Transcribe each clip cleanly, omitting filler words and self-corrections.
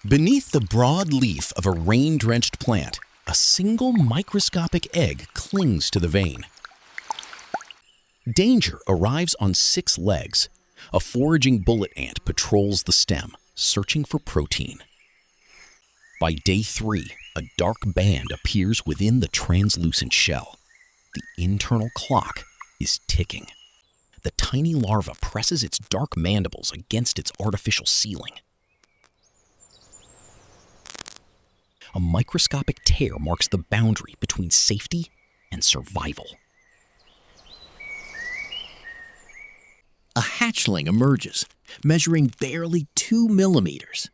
Beneath the broad leaf of a rain-drenched plant, a single microscopic egg clings to the vein. Danger arrives on 6 legs. A foraging bullet ant patrols the stem, searching for protein. By day 3, a dark band appears within the translucent shell. The internal clock is ticking. The tiny larva presses its dark mandibles against its artificial ceiling. A microscopic tear marks the boundary between safety and survival. A hatchling emerges, measuring barely 2 millimeters.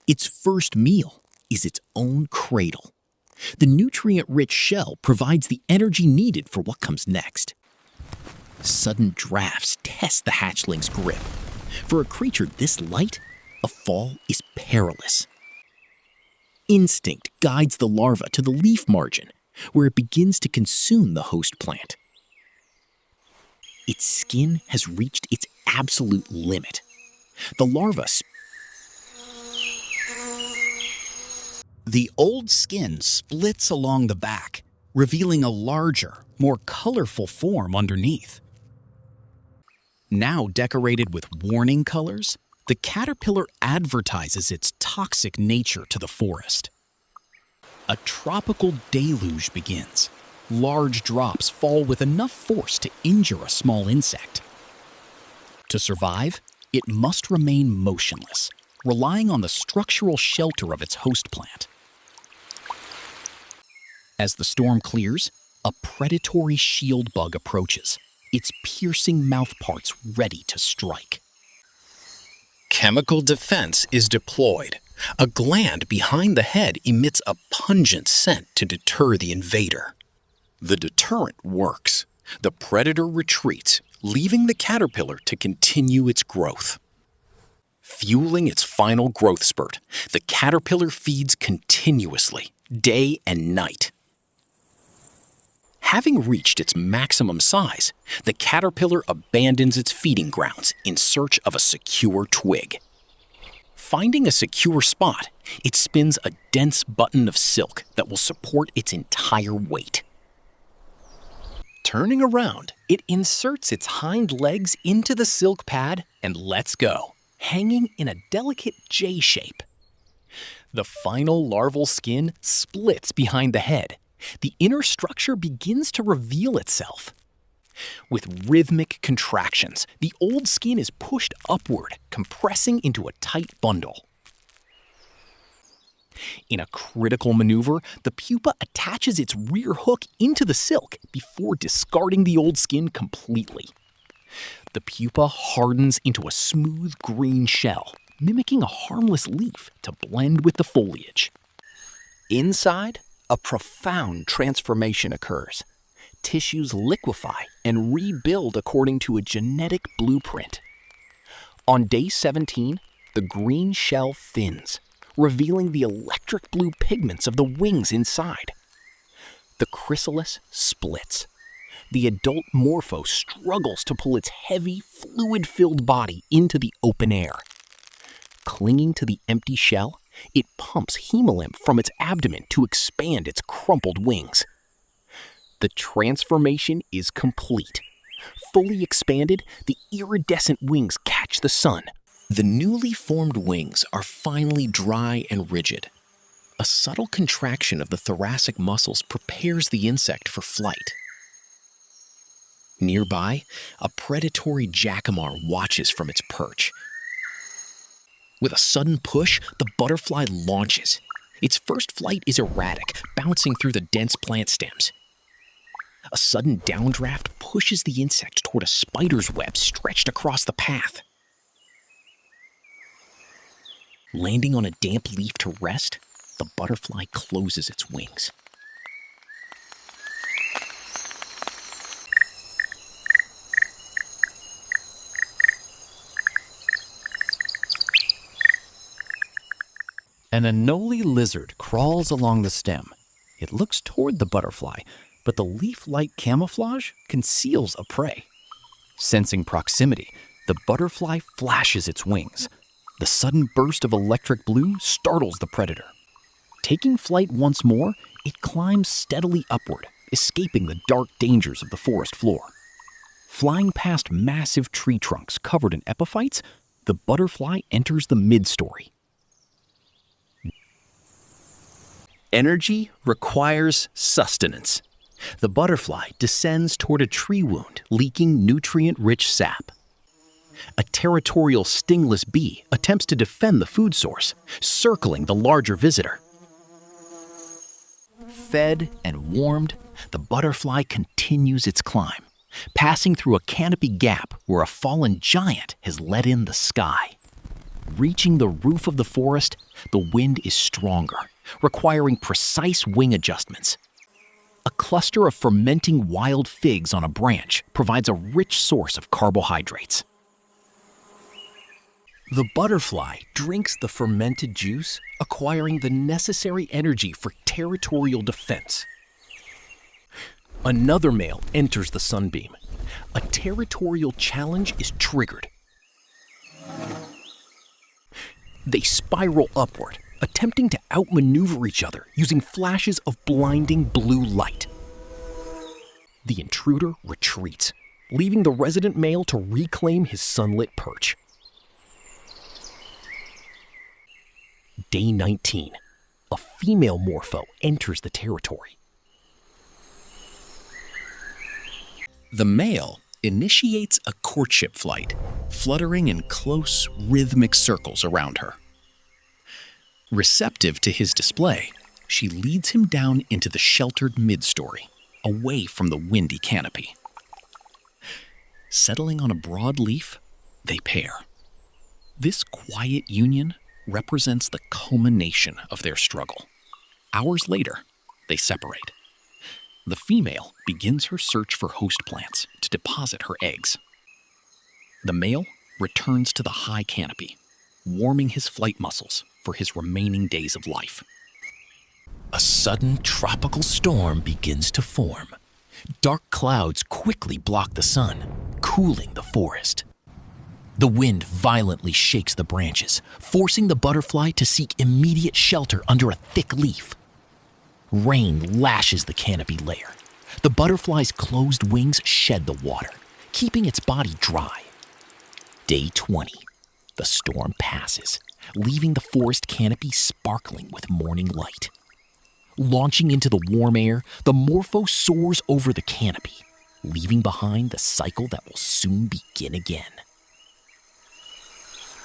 Its first meal is its own cradle. The nutrient-rich shell provides the energy needed for what comes next. Sudden drafts test the hatchling's grip. For a creature this light, a fall is perilous. Instinct guides the larva to the leaf margin, where it begins to consume the host plant. Its skin has reached its absolute limit. The larva The old skin splits along the back, revealing a larger, more colorful form underneath. Now decorated with warning colors, the caterpillar advertises its toxic nature to the forest. A tropical deluge begins. Large drops fall with enough force to injure a small insect. To survive, it must remain motionless, relying on the structural shelter of its host plant. As the storm clears, a predatory shield bug approaches, its piercing mouthparts ready to strike. Chemical defense is deployed. A gland behind the head emits a pungent scent to deter the invader. The deterrent works. The predator retreats, leaving the caterpillar to continue its growth. Fueling its final growth spurt, the caterpillar feeds continuously, day and night. Having reached its maximum size, the caterpillar abandons its feeding grounds in search of a secure twig. Finding a secure spot, it spins a dense button of silk that will support its entire weight. Turning around, it inserts its hind legs into the silk pad and lets go, hanging in a delicate J shape. The final larval skin splits behind the head. The inner structure begins to reveal itself. With rhythmic contractions, the old skin is pushed upward, compressing into a tight bundle. In a critical maneuver, the pupa attaches its rear hook into the silk before discarding the old skin completely. The pupa hardens into a smooth green shell, mimicking a harmless leaf to blend with the foliage. Inside, a profound transformation occurs. Tissues liquefy and rebuild according to a genetic blueprint. On day 17, the green shell thins, revealing the electric blue pigments of the wings inside. The chrysalis splits. The adult morpho struggles to pull its heavy, fluid-filled body into the open air. Clinging to the empty shell, it pumps hemolymph from its abdomen to expand its crumpled wings. The transformation is complete. Fully expanded, the iridescent wings catch the sun. The newly formed wings are finally dry and rigid. A subtle contraction of the thoracic muscles prepares the insect for flight. Nearby, a predatory jacamar watches from its perch. With a sudden push, the butterfly launches. Its first flight is erratic, bouncing through the dense plant stems. A sudden downdraft pushes the insect toward a spider's web stretched across the path. Landing on a damp leaf to rest, the butterfly closes its wings. An anole lizard crawls along the stem. It looks toward the butterfly, but the leaf-like camouflage conceals a prey. Sensing proximity, The butterfly flashes its wings. The sudden burst of electric blue startles the predator. Taking flight once more, it climbs steadily upward, escaping the dark dangers of the forest floor. Flying past massive tree trunks covered in epiphytes, the butterfly enters the mid-story. Energy requires sustenance. The butterfly descends toward a tree wound, leaking nutrient-rich sap. A territorial stingless bee attempts to defend the food source, circling the larger visitor. Fed and warmed, the butterfly continues its climb, passing through a canopy gap where a fallen giant has let in the sky. Reaching the roof of the forest, the wind is stronger, requiring precise wing adjustments. A cluster of fermenting wild figs on a branch provides a rich source of carbohydrates. The butterfly drinks the fermented juice, acquiring the necessary energy for territorial defense. Another male enters the sunbeam. A territorial challenge is triggered. They spiral upward, attempting to outmaneuver each other using flashes of blinding blue light. The intruder retreats, leaving the resident male to reclaim his sunlit perch. Day 19. A female morpho enters the territory. The male initiates a courtship flight, fluttering in close, rhythmic circles around her. Receptive to his display, she leads him down into the sheltered mid-story, away from the windy canopy. Settling on a broad leaf, they pair. This quiet union represents the culmination of their struggle. Hours later, they separate. The female begins her search for host plants to deposit her eggs. The male returns to the high canopy, warming his flight muscles for his remaining days of life. A sudden tropical storm begins to form. Dark clouds quickly block the sun, cooling the forest. The wind violently shakes the branches, forcing the butterfly to seek immediate shelter under a thick leaf. Rain lashes the canopy layer. The butterfly's closed wings shed the water, keeping its body dry. Day 20. The storm passes, leaving the forest canopy sparkling with morning light. Launching into the warm air, the morpho soars over the canopy, leaving behind the cycle that will soon begin again.